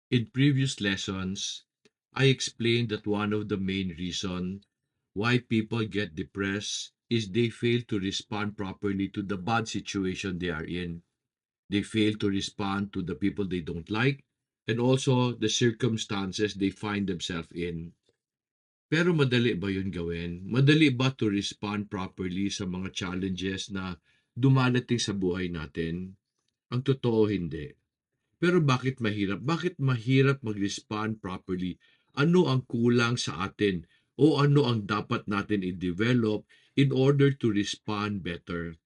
In previous lessons, I explained that one of the main reasons why people get depressed is they fail to respond properly to the bad situation they are in. They fail to respond to the people they don't like and also the circumstances they find themselves in. Pero madali ba yun gawin? Madali ba to respond properly sa mga challenges na dumadating sa buhay natin? Ang totoo hindi. Pero bakit mahirap? Bakit mahirap mag-respond properly? Ano ang kulang sa atin? O ano ang dapat natin i-develop in order to respond better?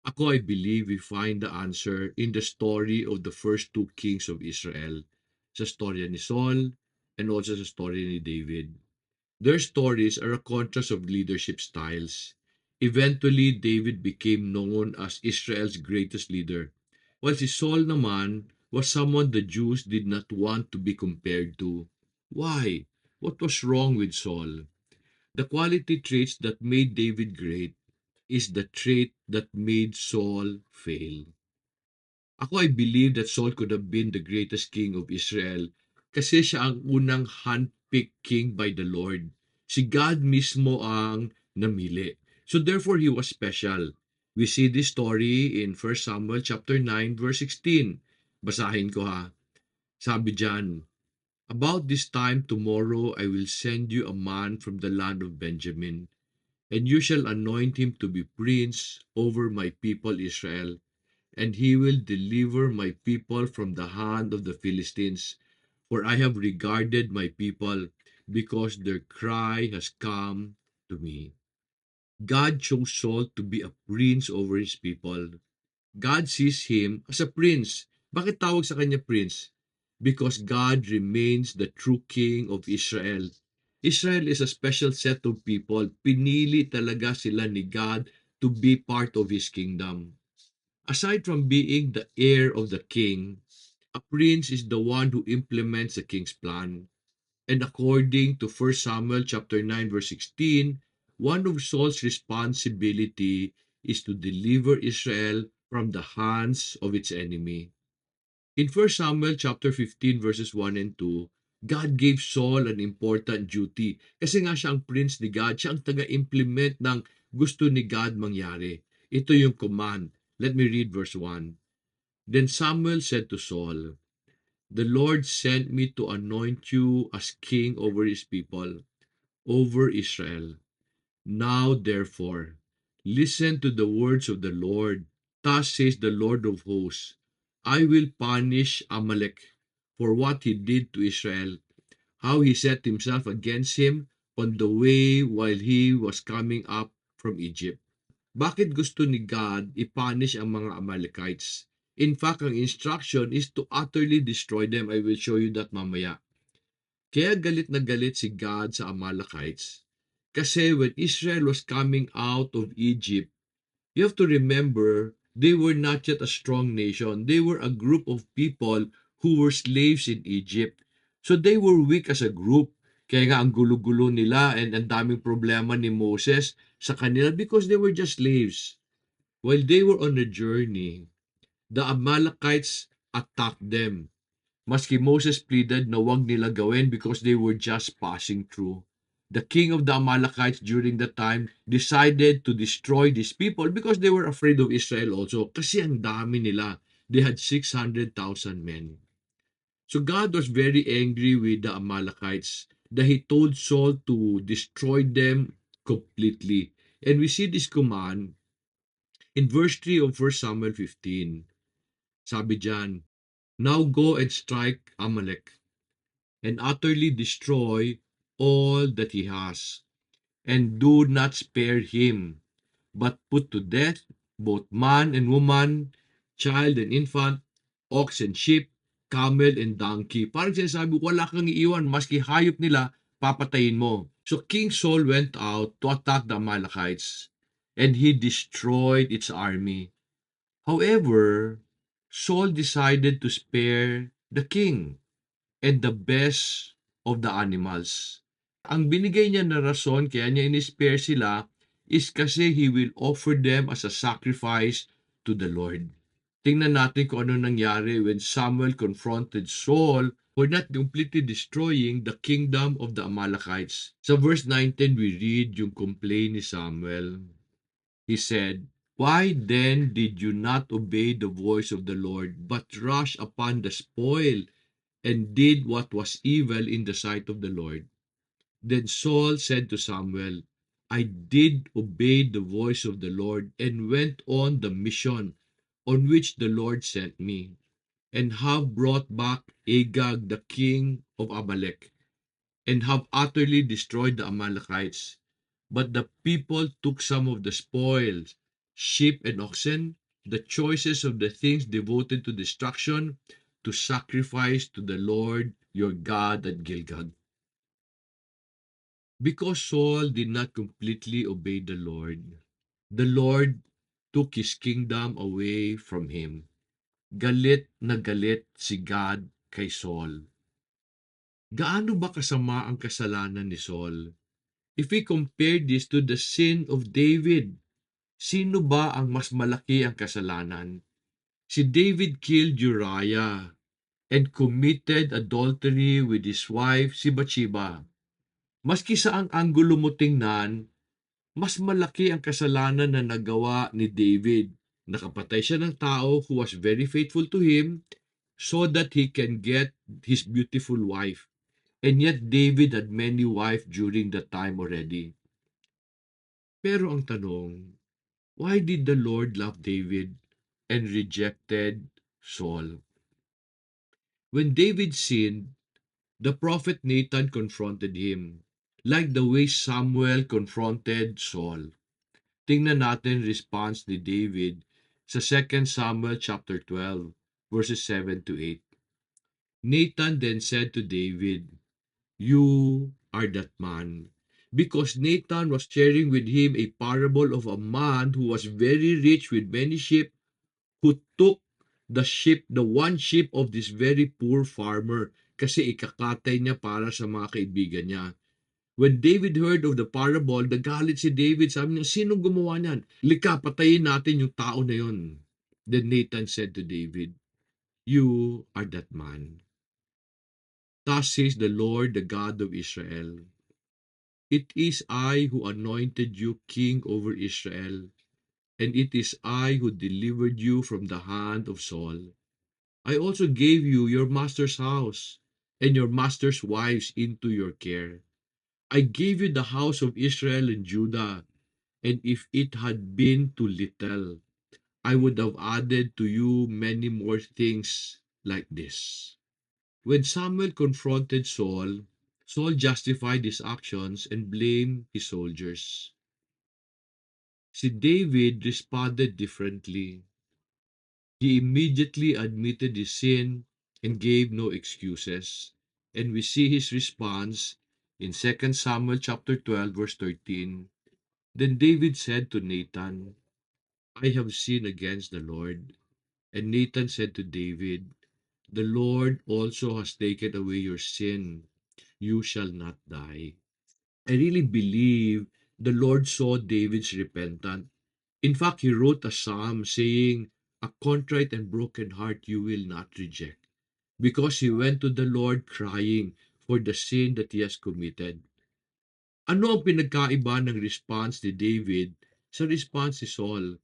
Ako, I believe we find the answer in the story of the first two kings of Israel. Sa storya ni Saul and also sa story ni David. Their stories are a contrast of leadership styles. Eventually, David became known as Israel's greatest leader, while si Saul naman was someone the Jews did not want to be compared to. Why? What was wrong with Saul? The quality traits that made David great is the trait that made Saul fail. Ako, I believe that Saul could have been the greatest king of Israel kasi siya ang unang handpicked king by the Lord. Si God mismo ang namili. So therefore, he was special. We see this story in 1 Samuel chapter 9 verse 16. Basahin ko ha. Sabi diyan, "About this time tomorrow I will send you a man from the land of Benjamin, and you shall anoint him to be prince over my people Israel. And he will deliver my people from the hand of the Philistines. For I have regarded my people, because their cry has come to me." God chose Saul to be a prince over his people. God sees him as a prince. Bakit tawag sa kanya prince? Because God remains the true king of Israel. Israel is a special set of people. Pinili talaga sila ni God to be part of his kingdom. Aside from being the heir of the king, a prince is the one who implements the king's plan. And according to 1 Samuel chapter 9 verse 16, one of Saul's responsibility is to deliver Israel from the hands of its enemy. In 1 Samuel chapter 15 verses 1 and 2, God gave Saul an important duty. Kasi nga siya ang prince ni God, siya ang taga-implement ng gusto ni God mangyari. Ito yung command. Let me read verse 1. Then Samuel said to Saul, "The Lord sent me to anoint you as king over his people, over Israel. Now therefore, listen to the words of the Lord. Thus says the Lord of hosts, I will punish Amalek for what he did to Israel, how he set himself against him on the way while he was coming up from Egypt." Bakit gusto ni God i-punish ang mga Amalekites? In fact, ang instruction is to utterly destroy them. I will show you that mamaya. Kaya galit na galit si God sa Amalekites. Kasi when Israel was coming out of Egypt, you have to remember, they were not yet a strong nation. They were a group of people who were slaves in Egypt. So they were weak as a group. Kaya nga ang gulo-gulo nila and ang daming problema ni Moses sa kanila because they were just slaves. While they were on a journey, the Amalekites attacked them. Maski Moses pleaded na wag nila gawin because they were just passing through. The king of the Amalekites during that time decided to destroy these people because they were afraid of Israel also. Kasi ang dami nila. They had 600,000 men. So God was very angry with the Amalekites that he told Saul to destroy them completely. And we see this command in verse 3 of 1 Samuel 15. Sabi diyan, "Now go and strike Amalek and utterly destroy all that he has, and do not spare him, but put to death both man and woman, child and infant, ox and sheep, camel and donkey." Parang sinasabi, wala kang iiwan, maski hayop nila, papatayin mo. So King Saul went out to attack the Amalekites, and he destroyed its army. However, Saul decided to spare the king and the best of the animals. Ang binigay niya na rason kaya niya in-spare sila is kasi he will offer them as a sacrifice to the Lord. Tingnan natin kung ano nangyari when Samuel confronted Saul for not completely destroying the kingdom of the Amalekites. Sa verse 19, we read yung complaint ni Samuel. He said, "Why then did you not obey the voice of the Lord, but rush upon the spoil and did what was evil in the sight of the Lord?" Then Saul said to Samuel, "I did obey the voice of the Lord and went on the mission on which the Lord sent me, and have brought back Agag the king of Amalek, and have utterly destroyed the Amalekites. But the people took some of the spoils, sheep and oxen, the choicest of the things devoted to destruction, to sacrifice to the Lord your God at Gilgal." Because Saul did not completely obey the Lord took his kingdom away from him. Galit na galit si God kay Saul. Gaano ba kasama ang kasalanan ni Saul? If we compare this to the sin of David, sino ba ang mas malaki ang kasalanan? Si David killed Uriah and committed adultery with his wife si Bathsheba. Maski sa ang anggulo mo tingnan, mas malaki ang kasalanan na nagawa ni David. Nakapatay siya ng tao who was very faithful to him so that he can get his beautiful wife. And yet David had many wives during that time already. Pero ang tanong, why did the Lord love David and rejected Saul? When David sinned, the prophet Nathan confronted him, like the way Samuel confronted Saul. Tingnan natin response ni David sa 2 Samuel chapter 12, verses 7 to 8. Nathan then said to David, "You are that man." Because Nathan was sharing with him a parable of a man who was very rich with many sheep, who took the one sheep of this very poor farmer kasi ikakatay niya para sa mga kaibigan niya. When David heard of the parable, nagalit si David. Sabi niya, "Sinong gumawa niyan? Lika, patayin natin yung tao na yon." Then Nathan said to David, "You are that man. Thus says the Lord, the God of Israel. It is I who anointed you king over Israel, and it is I who delivered you from the hand of Saul. I also gave you your master's house and your master's wives into your care. I gave you the house of Israel and Judah, and if it had been too little, I would have added to you many more things like this." When Samuel confronted Saul, Saul justified his actions and blamed his soldiers. Si David responded differently. He immediately admitted his sin and gave no excuses. And we see his response in 2 Samuel chapter 12 verse 13. Then David said to Nathan, "I have sinned against the Lord." And Nathan said to David, "The Lord also has taken away your sin. You shall not die." I really believe the Lord saw David's repentance. In fact, he wrote a psalm saying, "A contrite and broken heart you will not reject," because he went to the Lord crying for the sin that he has committed. Ano ang pinagkaiba ng response ni David sa response ni Saul?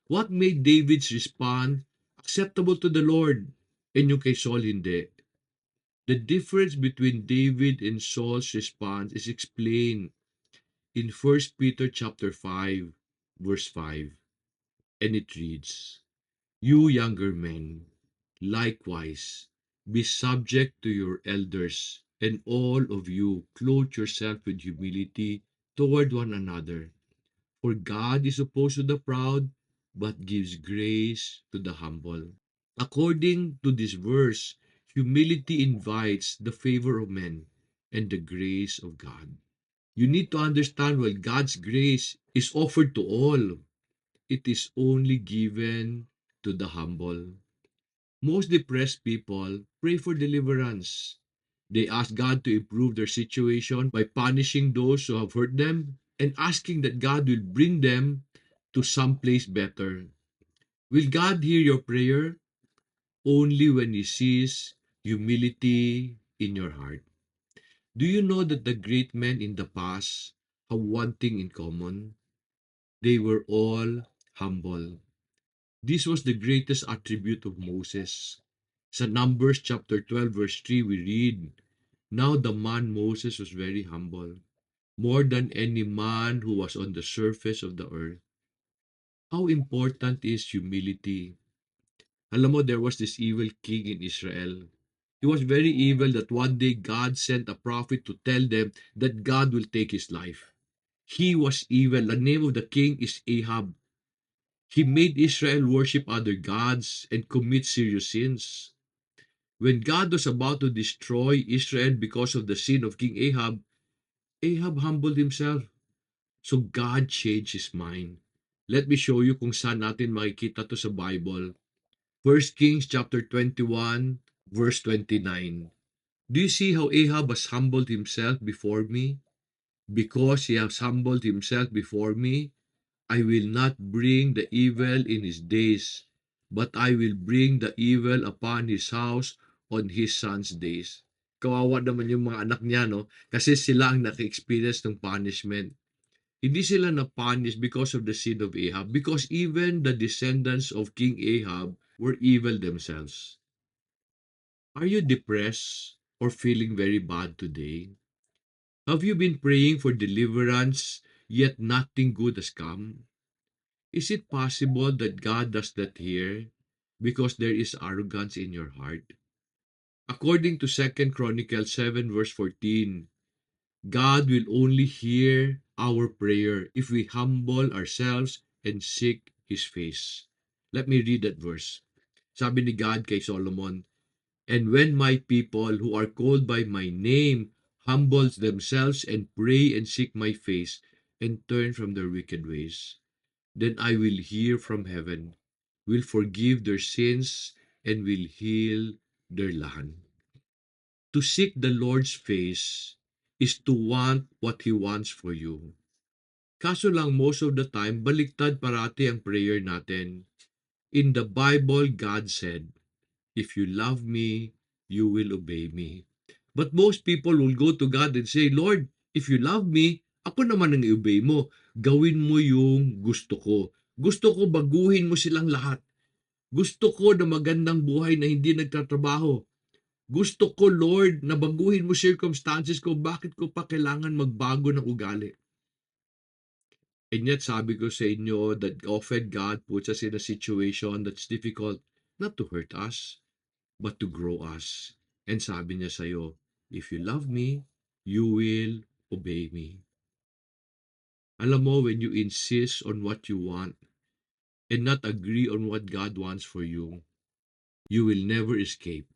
What made David's response acceptable to the Lord and yung kay Saul hindi? The difference between David and Saul's response is explained in First Peter chapter 5 verse 5, and it reads, "You younger men, likewise, be subject to your elders, and all of you clothe yourself with humility toward one another. For God is opposed to the proud, but gives grace to the humble." According to this verse, humility invites the favor of men and the grace of God. You need to understand, while God's grace is offered to all, it is only given to the humble. Most depressed people pray for deliverance. They ask God to improve their situation by punishing those who have hurt them and asking that God will bring them to some place better. Will God hear your prayer? Only when He sees humility in your heart. Do you know that the great men in the past have one thing in common? They were all humble. This was the greatest attribute of Moses. Sa Numbers chapter 12 verse 3 we read, "Now the man Moses was very humble, more than any man who was on the surface of the earth." How important is humility? Alam mo, there was this evil king in Israel. He was very evil that one day God sent a prophet to tell them that God will take his life. He was evil. The name of the king is Ahab. He made Israel worship other gods and commit serious sins. When God was about to destroy Israel because of the sin of King Ahab, Ahab humbled himself. So God changed his mind. Let me show you kung saan natin makikita to sa Bible. First Kings chapter 21 verse 29. Do you see how Ahab has humbled himself before me? Because he has humbled himself before me, I will not bring the evil in his days, but I will bring the evil upon his house on his son's days. Kawawa naman yung mga anak niya, no? Kasi sila ang naka-experience ng punishment. Hindi sila na-punish because of the sin of Ahab, because even the descendants of King Ahab were evil themselves. Are you depressed or feeling very bad today? Have you been praying for deliverance, yet nothing good has come? Is it possible that God does not hear because there is arrogance in your heart? According to Second Chronicles 7 verse 14, God will only hear our prayer if we humble ourselves and seek His face. Let me read that verse. Sabi ni God kay Solomon, "And when my people who are called by my name humbles themselves and pray and seek my face and turn from their wicked ways, then I will hear from heaven, will forgive their sins, and will heal their land." To seek the Lord's face is to want what He wants for you. Kaso lang most of the time, baliktad parati ang prayer natin. In the Bible, God said, "If you love me, you will obey me." But most people will go to God and say, "Lord, if you love me, ako naman ang i-obey mo. Gawin mo yung gusto ko. Gusto ko baguhin mo silang lahat. Gusto ko na magandang buhay na hindi nagtatrabaho. Gusto ko, Lord, na baguhin mo circumstances ko. Bakit ko pa kailangan magbago ng ugali?" And yet, sabi ko sa inyo that often God puts us in a situation that's difficult not to hurt us, but to grow us. And sabi niya sa'yo, "If you love me, you will obey me." Alam mo, when you insist on what you want and not agree on what God wants for you will never escape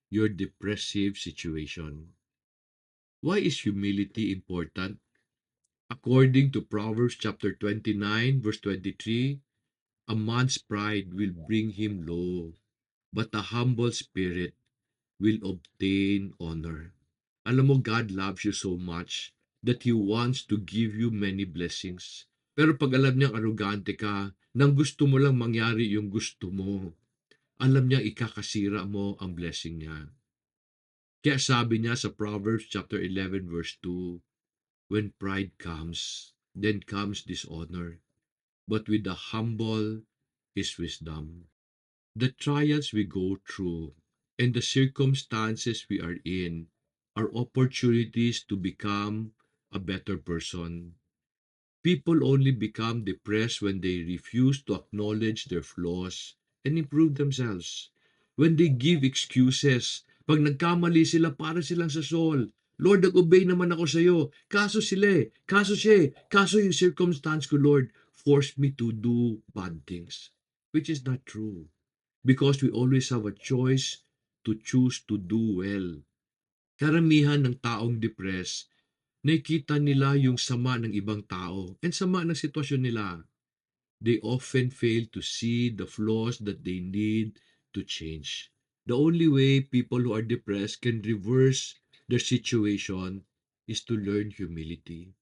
your depressive situation. Why is humility important? According to Proverbs chapter 29, verse 23, a man's pride will bring him low, but a humble spirit will obtain honor. Alam mo, God loves you so much that He wants to give you many blessings. Pero pag alam niyang arugante ka, nang gusto mo lang mangyari yung gusto mo, alam niyang ikakasira mo ang blessing niya. Kaya sabi niya sa Proverbs chapter 11 verse 2, "When pride comes, then comes dishonor, but with the humble is wisdom." The trials we go through and the circumstances we are in are opportunities to become a better person. People only become depressed when they refuse to acknowledge their flaws and improve themselves. When they give excuses, pag nagkamali sila para silang sa Saul, "Lord, nag-obey naman ako sa iyo. Kaso sila kaso siya kaso yung circumstance ko, Lord, forced me to do bad things." Which is not true. Because we always have a choice to choose to do well. Karamihan ng taong depressed, nakikita nila yung sama ng ibang tao and sama ng sitwasyon nila. They often fail to see the flaws that they need to change. The only way people who are depressed can reverse their situation is to learn humility.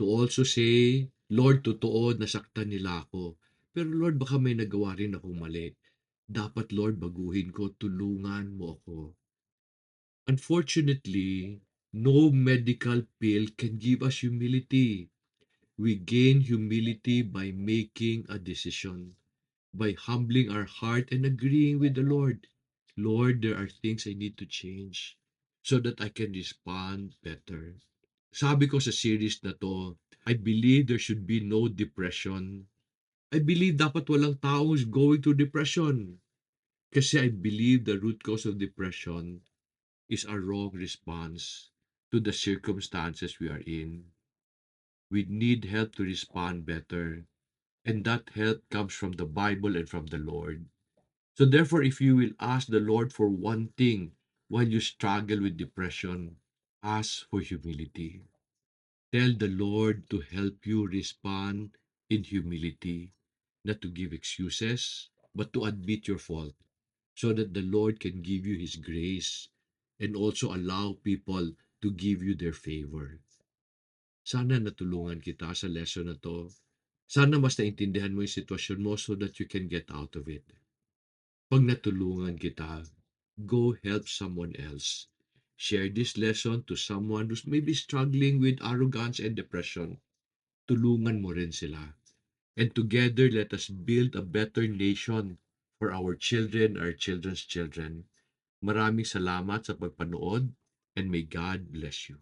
To also say, "Lord, totoo nasaktan nila ako. Pero Lord, baka may nagawa rin akong mali. Dapat Lord, baguhin ko, tulungan mo ako. Unfortunately, no medical pill can give us humility. We gain humility by making a decision, by humbling our heart and agreeing with the Lord. Lord, there are things I need to change so that I can respond better. Sabi ko sa series na to, I believe there should be no depression. I believe dapat walang tao who's going through depression. Kasi I believe the root cause of depression is a wrong response to the circumstances we are in. We need help to respond better. And that help comes from the Bible and from the Lord. So therefore, if you will ask the Lord for one thing while you struggle with depression, ask for humility. Tell the Lord to help you respond in humility, not to give excuses, but to admit your fault, so that the Lord can give you His grace and also allow people to give you their favor. Sana natulungan kita sa lesson na to. Sana mas naintindihan mo yung sitwasyon mo so that you can get out of it. Pag natulungan kita, go help someone else. Share this lesson to someone who's maybe struggling with arrogance and depression. Tulungan mo rin sila. And together, let us build a better nation for our children, our children's children. Maraming salamat sa pagpanood and may God bless you.